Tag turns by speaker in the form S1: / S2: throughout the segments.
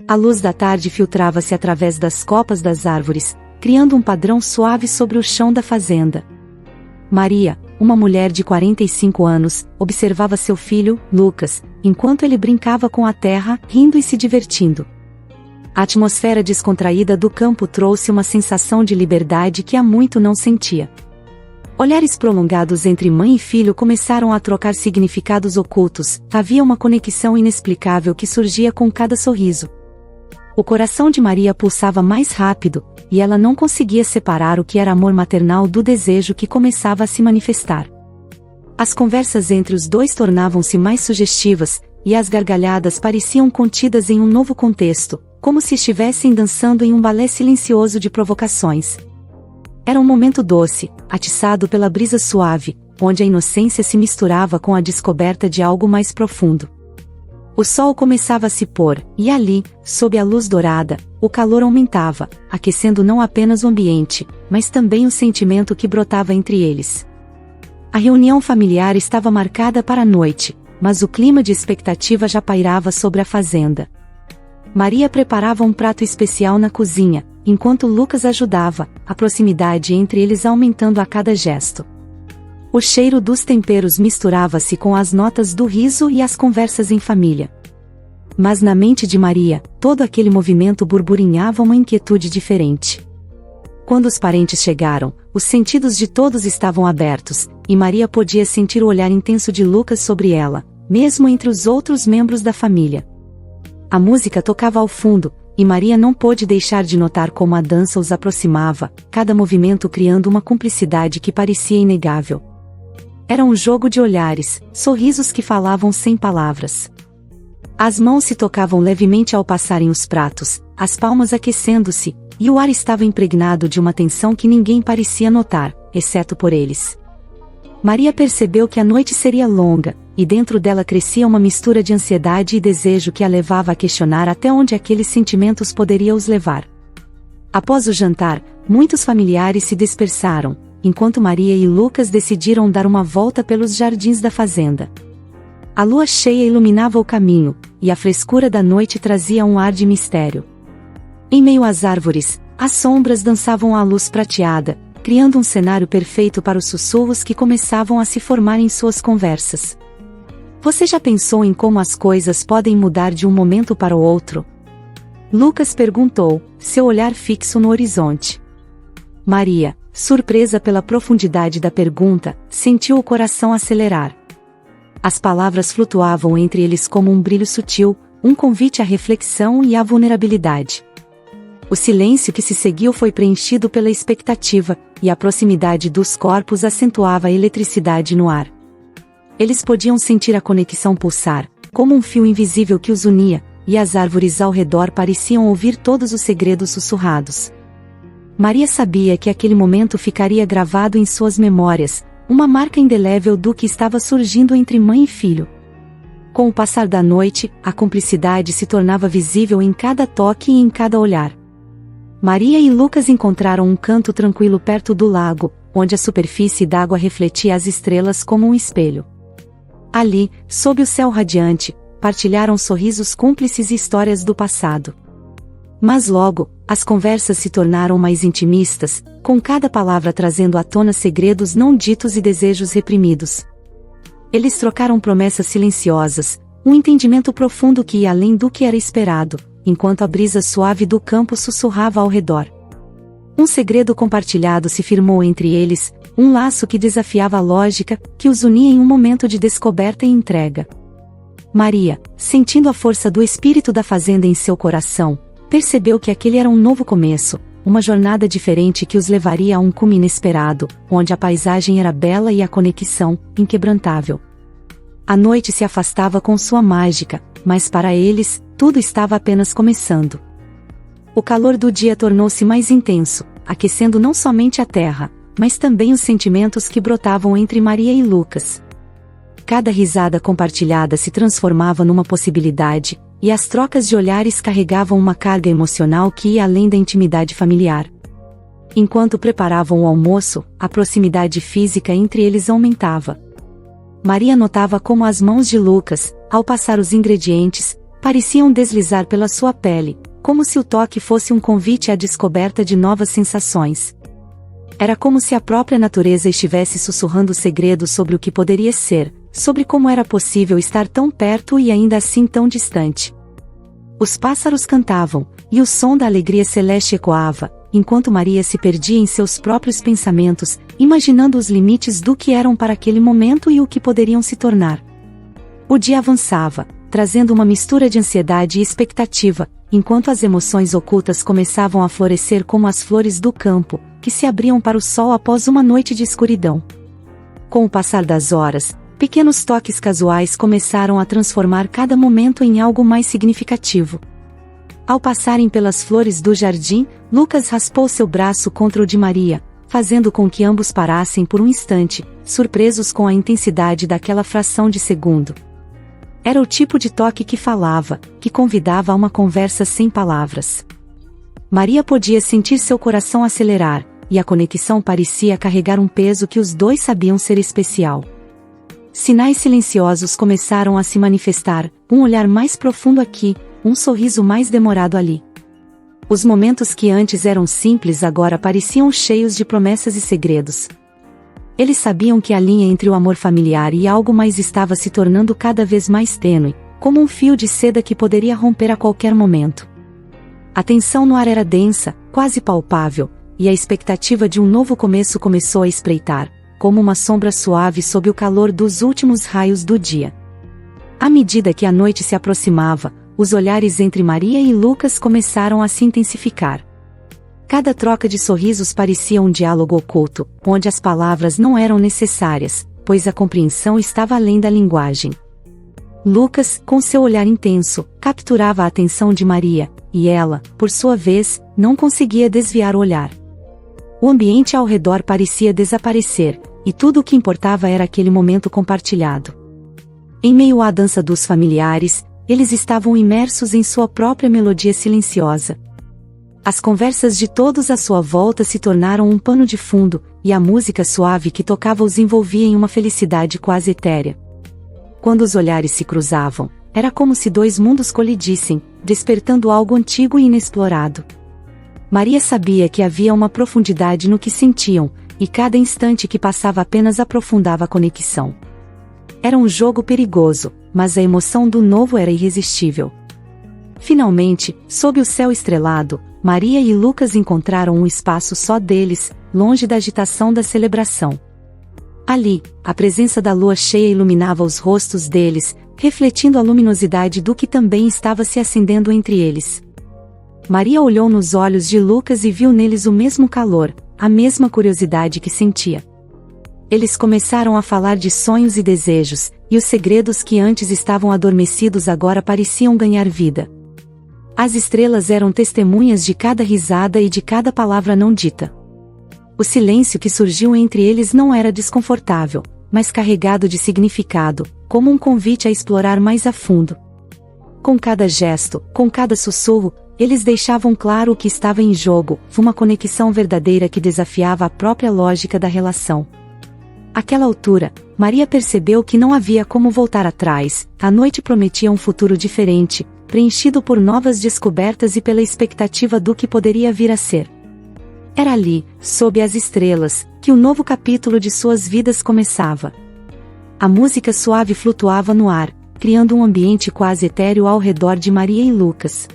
S1: A luz da tarde filtrava-se através das copas das árvores, criando um padrão suave sobre o chão da fazenda. Maria, uma mulher de 45 anos, observava seu filho, Lucas, enquanto ele brincava com a terra, rindo e se divertindo. A atmosfera descontraída do campo trouxe uma sensação de liberdade que há muito não sentia. Olhares prolongados entre mãe e filho começaram a trocar significados ocultos, havia uma conexão inexplicável que surgia com cada sorriso. O coração de Maria pulsava mais rápido, e ela não conseguia separar o que era amor maternal do desejo que começava a se manifestar. As conversas entre os dois tornavam-se mais sugestivas, e as gargalhadas pareciam contidas em um novo contexto, como se estivessem dançando em um balé silencioso de provocações. Era um momento doce, atiçado pela brisa suave, onde a inocência se misturava com a descoberta de algo mais profundo. O sol começava a se pôr, e ali, sob a luz dourada, o calor aumentava, aquecendo não apenas o ambiente, mas também o sentimento que brotava entre eles. A reunião familiar estava marcada para a noite, mas o clima de expectativa já pairava sobre a fazenda. Maria preparava um prato especial na cozinha, enquanto Lucas ajudava, a proximidade entre eles aumentando a cada gesto. O cheiro dos temperos misturava-se com as notas do riso e as conversas em família. Mas na mente de Maria, todo aquele movimento burburinhava uma inquietude diferente. Quando os parentes chegaram, os sentidos de todos estavam abertos, e Maria podia sentir o olhar intenso de Lucas sobre ela, mesmo entre os outros membros da família. A música tocava ao fundo, e Maria não pôde deixar de notar como a dança os aproximava, cada movimento criando uma cumplicidade que parecia inegável. Era um jogo de olhares, sorrisos que falavam sem palavras. As mãos se tocavam levemente ao passarem os pratos, as palmas aquecendo-se, e o ar estava impregnado de uma tensão que ninguém parecia notar, exceto por eles. Maria percebeu que a noite seria longa, e dentro dela crescia uma mistura de ansiedade e desejo que a levava a questionar até onde aqueles sentimentos poderiam os levar. Após o jantar, muitos familiares se dispersaram, enquanto Maria e Lucas decidiram dar uma volta pelos jardins da fazenda. A lua cheia iluminava o caminho, e a frescura da noite trazia um ar de mistério. Em meio às árvores, as sombras dançavam à luz prateada, criando um cenário perfeito para os sussurros que começavam a se formar em suas conversas. Você já pensou em como as coisas podem mudar de um momento para o outro? Lucas perguntou, seu olhar fixo no horizonte. Maria, surpresa pela profundidade da pergunta, sentiu o coração acelerar. As palavras flutuavam entre eles como um brilho sutil, um convite à reflexão e à vulnerabilidade. O silêncio que se seguiu foi preenchido pela expectativa, e a proximidade dos corpos acentuava a eletricidade no ar. Eles podiam sentir a conexão pulsar, como um fio invisível que os unia, e as árvores ao redor pareciam ouvir todos os segredos sussurrados. Maria sabia que aquele momento ficaria gravado em suas memórias, uma marca indelével do que estava surgindo entre mãe e filho. Com o passar da noite, a cumplicidade se tornava visível em cada toque e em cada olhar. Maria e Lucas encontraram um canto tranquilo perto do lago, onde a superfície d'água refletia as estrelas como um espelho. Ali, sob o céu radiante, partilharam sorrisos cúmplices e histórias do passado. Mas logo, as conversas se tornaram mais intimistas, com cada palavra trazendo à tona segredos não ditos e desejos reprimidos. Eles trocaram promessas silenciosas, um entendimento profundo que ia além do que era esperado, enquanto a brisa suave do campo sussurrava ao redor. Um segredo compartilhado se firmou entre eles, um laço que desafiava a lógica, que os unia em um momento de descoberta e entrega. Maria, sentindo a força do espírito da fazenda em seu coração, percebeu que aquele era um novo começo, uma jornada diferente que os levaria a um cume inesperado, onde a paisagem era bela e a conexão, inquebrantável. A noite se afastava com sua mágica, mas para eles, tudo estava apenas começando. O calor do dia tornou-se mais intenso, aquecendo não somente a terra, mas também os sentimentos que brotavam entre Maria e Lucas. Cada risada compartilhada se transformava numa possibilidade, e as trocas de olhares carregavam uma carga emocional que ia além da intimidade familiar. Enquanto preparavam o almoço, a proximidade física entre eles aumentava. Maria notava como as mãos de Lucas, ao passar os ingredientes, pareciam deslizar pela sua pele, como se o toque fosse um convite à descoberta de novas sensações. Era como se a própria natureza estivesse sussurrando segredos sobre o que poderia ser, sobre como era possível estar tão perto e ainda assim tão distante. Os pássaros cantavam, e o som da alegria celeste ecoava, enquanto Maria se perdia em seus próprios pensamentos, imaginando os limites do que eram para aquele momento e o que poderiam se tornar. O dia avançava, trazendo uma mistura de ansiedade e expectativa, enquanto as emoções ocultas começavam a florescer como as flores do campo, que se abriam para o sol após uma noite de escuridão. Com o passar das horas, pequenos toques casuais começaram a transformar cada momento em algo mais significativo. Ao passarem pelas flores do jardim, Lucas raspou seu braço contra o de Maria, fazendo com que ambos parassem por um instante, surpresos com a intensidade daquela fração de segundo. Era o tipo de toque que falava, que convidava a uma conversa sem palavras. Maria podia sentir seu coração acelerar, e a conexão parecia carregar um peso que os dois sabiam ser especial. Sinais silenciosos começaram a se manifestar, um olhar mais profundo aqui, um sorriso mais demorado ali. Os momentos que antes eram simples agora pareciam cheios de promessas e segredos. Eles sabiam que a linha entre o amor familiar e algo mais estava se tornando cada vez mais tênue, como um fio de seda que poderia romper a qualquer momento. A tensão no ar era densa, quase palpável, e a expectativa de um novo começo começou a espreitar, como uma sombra suave sob o calor dos últimos raios do dia. À medida que a noite se aproximava, os olhares entre Maria e Lucas começaram a se intensificar. Cada troca de sorrisos parecia um diálogo oculto, onde as palavras não eram necessárias, pois a compreensão estava além da linguagem. Lucas, com seu olhar intenso, capturava a atenção de Maria, e ela, por sua vez, não conseguia desviar o olhar. O ambiente ao redor parecia desaparecer, e tudo o que importava era aquele momento compartilhado. Em meio à dança dos familiares, eles estavam imersos em sua própria melodia silenciosa. As conversas de todos à sua volta se tornaram um pano de fundo, e a música suave que tocava os envolvia em uma felicidade quase etérea. Quando os olhares se cruzavam, era como se dois mundos colidissem, despertando algo antigo e inexplorado. Maria sabia que havia uma profundidade no que sentiam, e cada instante que passava apenas aprofundava a conexão. Era um jogo perigoso, mas a emoção do novo era irresistível. Finalmente, sob o céu estrelado, Maria e Lucas encontraram um espaço só deles, longe da agitação da celebração. Ali, a presença da lua cheia iluminava os rostos deles, refletindo a luminosidade do que também estava se acendendo entre eles. Maria olhou nos olhos de Lucas e viu neles o mesmo calor, a mesma curiosidade que sentia. Eles começaram a falar de sonhos e desejos, e os segredos que antes estavam adormecidos agora pareciam ganhar vida. As estrelas eram testemunhas de cada risada e de cada palavra não dita. O silêncio que surgiu entre eles não era desconfortável, mas carregado de significado, como um convite a explorar mais a fundo. Com cada gesto, com cada sussurro, eles deixavam claro o que estava em jogo, uma conexão verdadeira que desafiava a própria lógica da relação. Àquela altura, Maria percebeu que não havia como voltar atrás, a noite prometia um futuro diferente, preenchido por novas descobertas e pela expectativa do que poderia vir a ser. Era ali, sob as estrelas, que o novo capítulo de suas vidas começava. A música suave flutuava no ar, criando um ambiente quase etéreo ao redor de Maria e Lucas.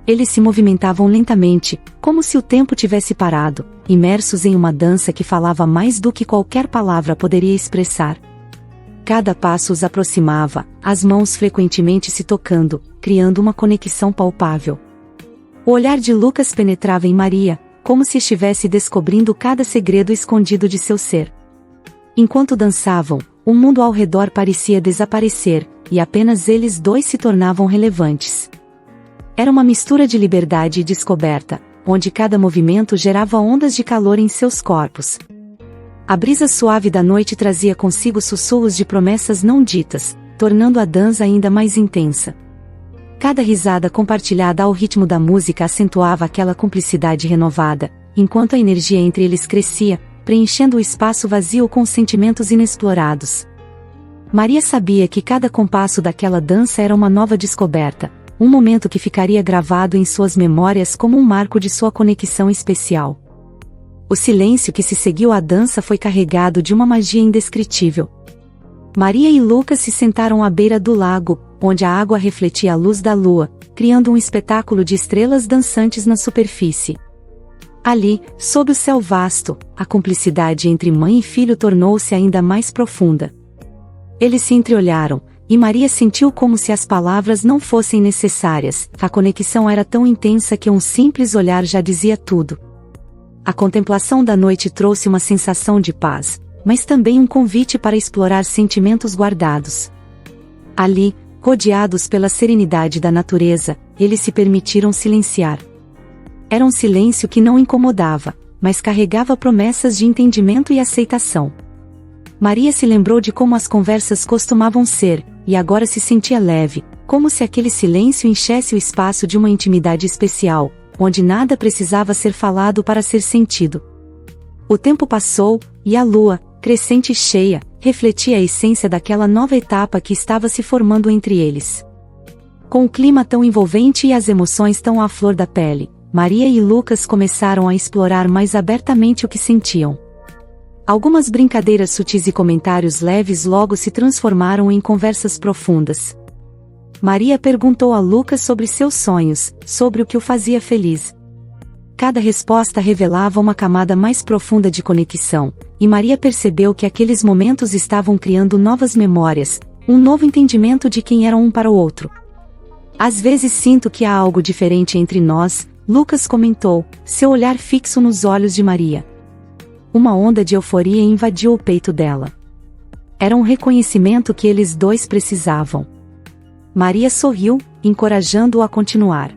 S1: Eles se movimentavam lentamente, como se o tempo tivesse parado, imersos em uma dança que falava mais do que qualquer palavra poderia expressar. Cada passo os aproximava, as mãos frequentemente se tocando, criando uma conexão palpável. O olhar de Lucas penetrava em Maria, como se estivesse descobrindo cada segredo escondido de seu ser. Enquanto dançavam, o mundo ao redor parecia desaparecer, e apenas eles dois se tornavam relevantes. Era uma mistura de liberdade e descoberta, onde cada movimento gerava ondas de calor em seus corpos. A brisa suave da noite trazia consigo sussurros de promessas não ditas, tornando a dança ainda mais intensa. Cada risada compartilhada ao ritmo da música acentuava aquela cumplicidade renovada, enquanto a energia entre eles crescia, preenchendo o espaço vazio com sentimentos inexplorados. Maria sabia que cada compasso daquela dança era uma nova descoberta, um momento que ficaria gravado em suas memórias como um marco de sua conexão especial. O silêncio que se seguiu à dança foi carregado de uma magia indescritível. Maria e Lucas se sentaram à beira do lago, onde a água refletia a luz da lua, criando um espetáculo de estrelas dançantes na superfície. Ali, sob o céu vasto, a cumplicidade entre mãe e filho tornou-se ainda mais profunda. Eles se entreolharam, e Maria sentiu como se as palavras não fossem necessárias, a conexão era tão intensa que um simples olhar já dizia tudo. A contemplação da noite trouxe uma sensação de paz, mas também um convite para explorar sentimentos guardados. Ali, rodeados pela serenidade da natureza, eles se permitiram silenciar. Era um silêncio que não incomodava, mas carregava promessas de entendimento e aceitação. Maria se lembrou de como as conversas costumavam ser, e agora se sentia leve, como se aquele silêncio enchesse o espaço de uma intimidade especial, onde nada precisava ser falado para ser sentido. O tempo passou, e a lua, crescente e cheia, refletia a essência daquela nova etapa que estava se formando entre eles. Com o clima tão envolvente e as emoções tão à flor da pele, Maria e Lucas começaram a explorar mais abertamente o que sentiam. Algumas brincadeiras sutis e comentários leves logo se transformaram em conversas profundas. Maria perguntou a Lucas sobre seus sonhos, sobre o que o fazia feliz. Cada resposta revelava uma camada mais profunda de conexão, e Maria percebeu que aqueles momentos estavam criando novas memórias, um novo entendimento de quem eram um para o outro. Às vezes sinto que há algo diferente entre nós, Lucas comentou, seu olhar fixo nos olhos de Maria. Uma onda de euforia invadiu o peito dela. Era um reconhecimento que eles dois precisavam. Maria sorriu, encorajando-o a continuar.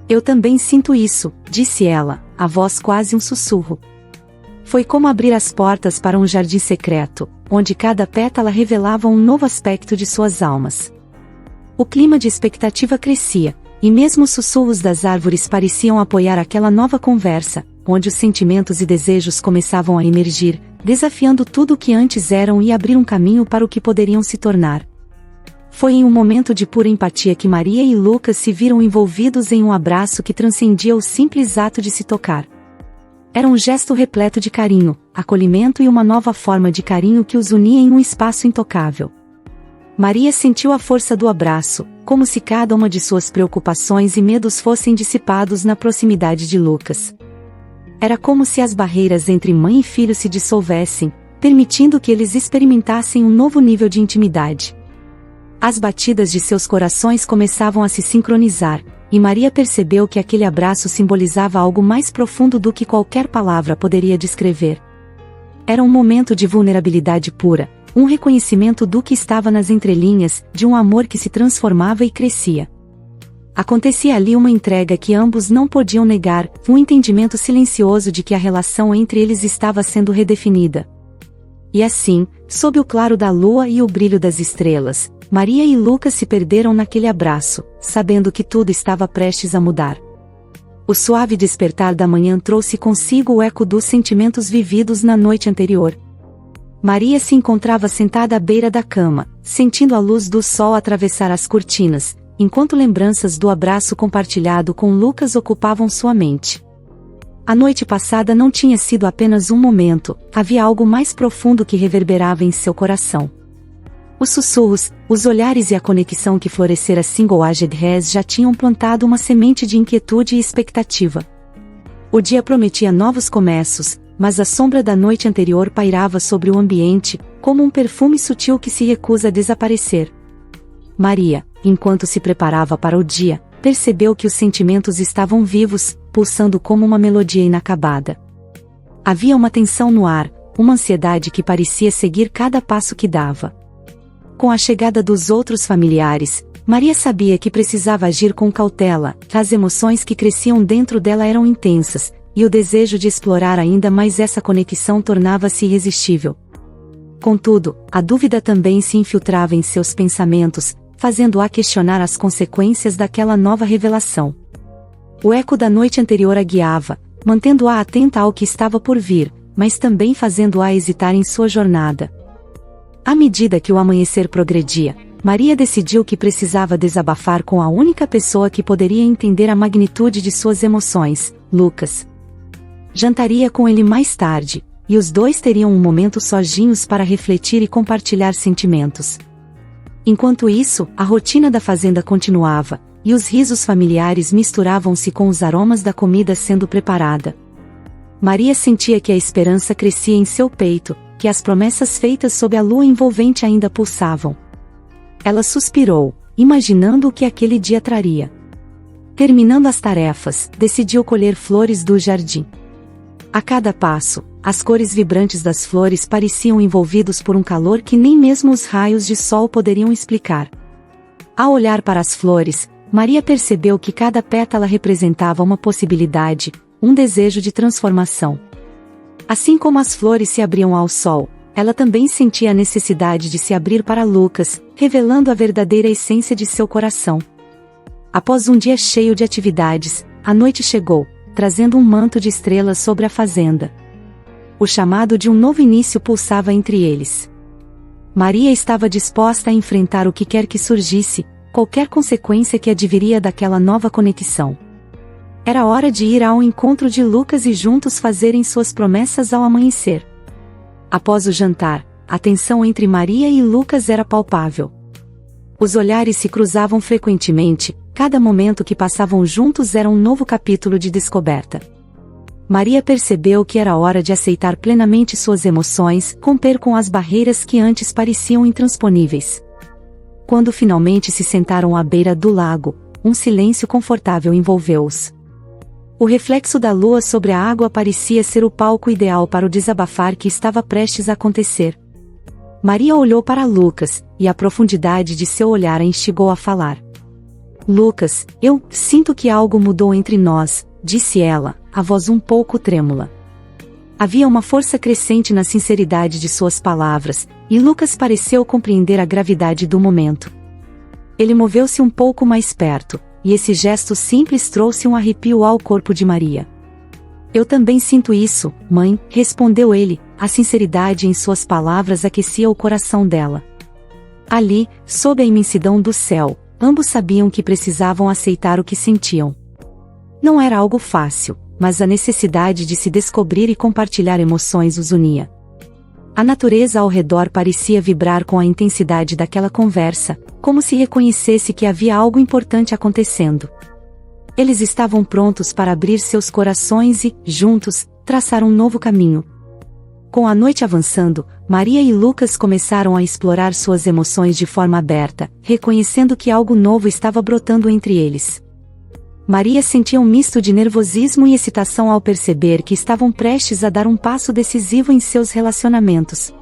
S1: Eu também sinto isso, disse ela, a voz quase um sussurro. Foi como abrir as portas para um jardim secreto, onde cada pétala revelava um novo aspecto de suas almas. O clima de expectativa crescia, e mesmo os sussurros das árvores pareciam apoiar aquela nova conversa, onde os sentimentos e desejos começavam a emergir, desafiando tudo o que antes eram e abrir um caminho para o que poderiam se tornar. Foi em um momento de pura empatia que Maria e Lucas se viram envolvidos em um abraço que transcendia o simples ato de se tocar. Era um gesto repleto de carinho, acolhimento e uma nova forma de carinho que os unia em um espaço intocável. Maria sentiu a força do abraço, como se cada uma de suas preocupações e medos fossem dissipados na proximidade de Lucas. Era como se as barreiras entre mãe e filho se dissolvessem, permitindo que eles experimentassem um novo nível de intimidade. As batidas de seus corações começavam a se sincronizar, e Maria percebeu que aquele abraço simbolizava algo mais profundo do que qualquer palavra poderia descrever. Era um momento de vulnerabilidade pura, um reconhecimento do que estava nas entrelinhas, de um amor que se transformava e crescia. Acontecia ali uma entrega que ambos não podiam negar, um entendimento silencioso de que a relação entre eles estava sendo redefinida. E assim, sob o claro da lua e o brilho das estrelas, Maria e Lucas se perderam naquele abraço, sabendo que tudo estava prestes a mudar. O suave despertar da manhã trouxe consigo o eco dos sentimentos vividos na noite anterior. Maria se encontrava sentada à beira da cama, sentindo a luz do sol atravessar as cortinas, enquanto lembranças do abraço compartilhado com Lucas ocupavam sua mente. A noite passada não tinha sido apenas um momento, havia algo mais profundo que reverberava em seu coração. Os sussurros, os olhares e a conexão que florescera Single-Aged Res já tinham plantado uma semente de inquietude e expectativa. O dia prometia novos começos, mas a sombra da noite anterior pairava sobre o ambiente, como um perfume sutil que se recusa a desaparecer. Maria, enquanto se preparava para o dia, percebeu que os sentimentos estavam vivos, pulsando como uma melodia inacabada. Havia uma tensão no ar, uma ansiedade que parecia seguir cada passo que dava. Com a chegada dos outros familiares, Maria sabia que precisava agir com cautela, as emoções que cresciam dentro dela eram intensas, e o desejo de explorar ainda mais essa conexão tornava-se irresistível. Contudo, a dúvida também se infiltrava em seus pensamentos, fazendo-a questionar as consequências daquela nova revelação. O eco da noite anterior a guiava, mantendo-a atenta ao que estava por vir, mas também fazendo-a hesitar em sua jornada. À medida que o amanhecer progredia, Maria decidiu que precisava desabafar com a única pessoa que poderia entender a magnitude de suas emoções, Lucas. Jantaria com ele mais tarde, e os dois teriam um momento sozinhos para refletir e compartilhar sentimentos. Enquanto isso, a rotina da fazenda continuava, e os risos familiares misturavam-se com os aromas da comida sendo preparada. Maria sentia que a esperança crescia em seu peito, que as promessas feitas sob a lua envolvente ainda pulsavam. Ela suspirou, imaginando o que aquele dia traria. Terminando as tarefas, decidiu colher flores do jardim. A cada passo, as cores vibrantes das flores pareciam envolvidos por um calor que nem mesmo os raios de sol poderiam explicar. Ao olhar para as flores, Maria percebeu que cada pétala representava uma possibilidade, um desejo de transformação. Assim como as flores se abriam ao sol, ela também sentia a necessidade de se abrir para Lucas, revelando a verdadeira essência de seu coração. Após um dia cheio de atividades, a noite chegou, trazendo um manto de estrelas sobre a fazenda. O chamado de um novo início pulsava entre eles. Maria estava disposta a enfrentar o que quer que surgisse, qualquer consequência que adviria daquela nova conexão. Era hora de ir ao encontro de Lucas e juntos fazerem suas promessas ao amanhecer. Após o jantar, a tensão entre Maria e Lucas era palpável. Os olhares se cruzavam frequentemente, cada momento que passavam juntos era um novo capítulo de descoberta. Maria percebeu que era hora de aceitar plenamente suas emoções, romper com as barreiras que antes pareciam intransponíveis. Quando finalmente se sentaram à beira do lago, um silêncio confortável envolveu-os. O reflexo da lua sobre a água parecia ser o palco ideal para o desabafar que estava prestes a acontecer. Maria olhou para Lucas, e a profundidade de seu olhar a instigou a falar. Lucas, eu sinto que algo mudou entre nós, disse ela, a voz um pouco trêmula. Havia uma força crescente na sinceridade de suas palavras, e Lucas pareceu compreender a gravidade do momento. Ele moveu-se um pouco mais perto, e esse gesto simples trouxe um arrepio ao corpo de Maria. Eu também sinto isso, mãe, respondeu ele, a sinceridade em suas palavras aquecia o coração dela. Ali, sob a imensidão do céu, ambos sabiam que precisavam aceitar o que sentiam. Não era algo fácil, mas a necessidade de se descobrir e compartilhar emoções os unia. A natureza ao redor parecia vibrar com a intensidade daquela conversa, como se reconhecesse que havia algo importante acontecendo. Eles estavam prontos para abrir seus corações e, juntos, traçar um novo caminho. Com a noite avançando, Maria e Lucas começaram a explorar suas emoções de forma aberta, reconhecendo que algo novo estava brotando entre eles. Maria sentia um misto de nervosismo e excitação ao perceber que estavam prestes a dar um passo decisivo em seus relacionamentos.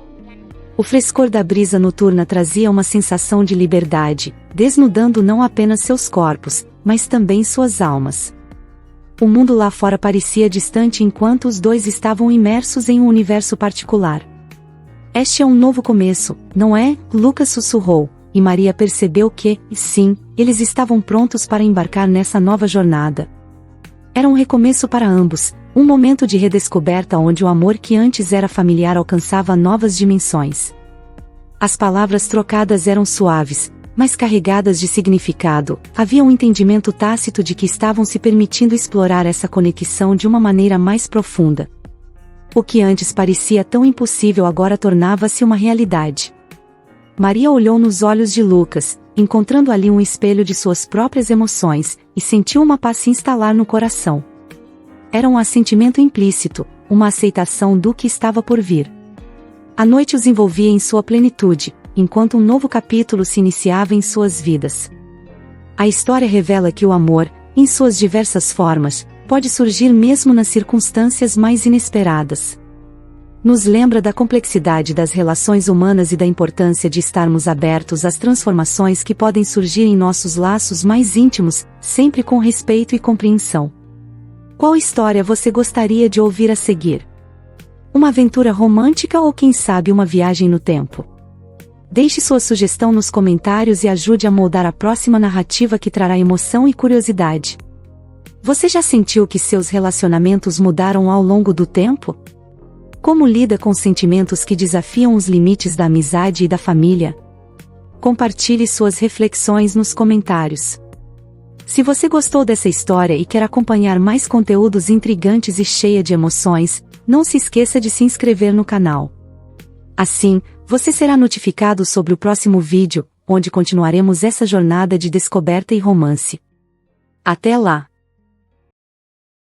S1: O frescor da brisa noturna trazia uma sensação de liberdade, desnudando não apenas seus corpos, mas também suas almas. O mundo lá fora parecia distante enquanto os dois estavam imersos em um universo particular. Este é um novo começo, não é? Lucas sussurrou, e Maria percebeu que, sim, eles estavam prontos para embarcar nessa nova jornada. Era um recomeço para ambos, um momento de redescoberta onde o amor que antes era familiar alcançava novas dimensões. As palavras trocadas eram suaves, mas carregadas de significado, havia um entendimento tácito de que estavam se permitindo explorar essa conexão de uma maneira mais profunda. O que antes parecia tão impossível agora tornava-se uma realidade. Maria olhou nos olhos de Lucas, encontrando ali um espelho de suas próprias emoções, e sentiu uma paz se instalar no coração. Era um assentimento implícito, uma aceitação do que estava por vir. A noite os envolvia em sua plenitude, enquanto um novo capítulo se iniciava em suas vidas. A história revela que o amor, em suas diversas formas, pode surgir mesmo nas circunstâncias mais inesperadas. Nos lembra da complexidade das relações humanas e da importância de estarmos abertos às transformações que podem surgir em nossos laços mais íntimos, sempre com respeito e compreensão. Qual história você gostaria de ouvir a seguir? Uma aventura romântica ou quem sabe uma viagem no tempo? Deixe sua sugestão nos comentários e ajude a moldar a próxima narrativa que trará emoção e curiosidade. Você já sentiu que seus relacionamentos mudaram ao longo do tempo? Como lida com sentimentos que desafiam os limites da amizade e da família? Compartilhe suas reflexões nos comentários. Se você gostou dessa história e quer acompanhar mais conteúdos intrigantes e cheia de emoções, não se esqueça de se inscrever no canal. Assim, você será notificado sobre o próximo vídeo, onde continuaremos essa jornada de descoberta e romance. Até lá!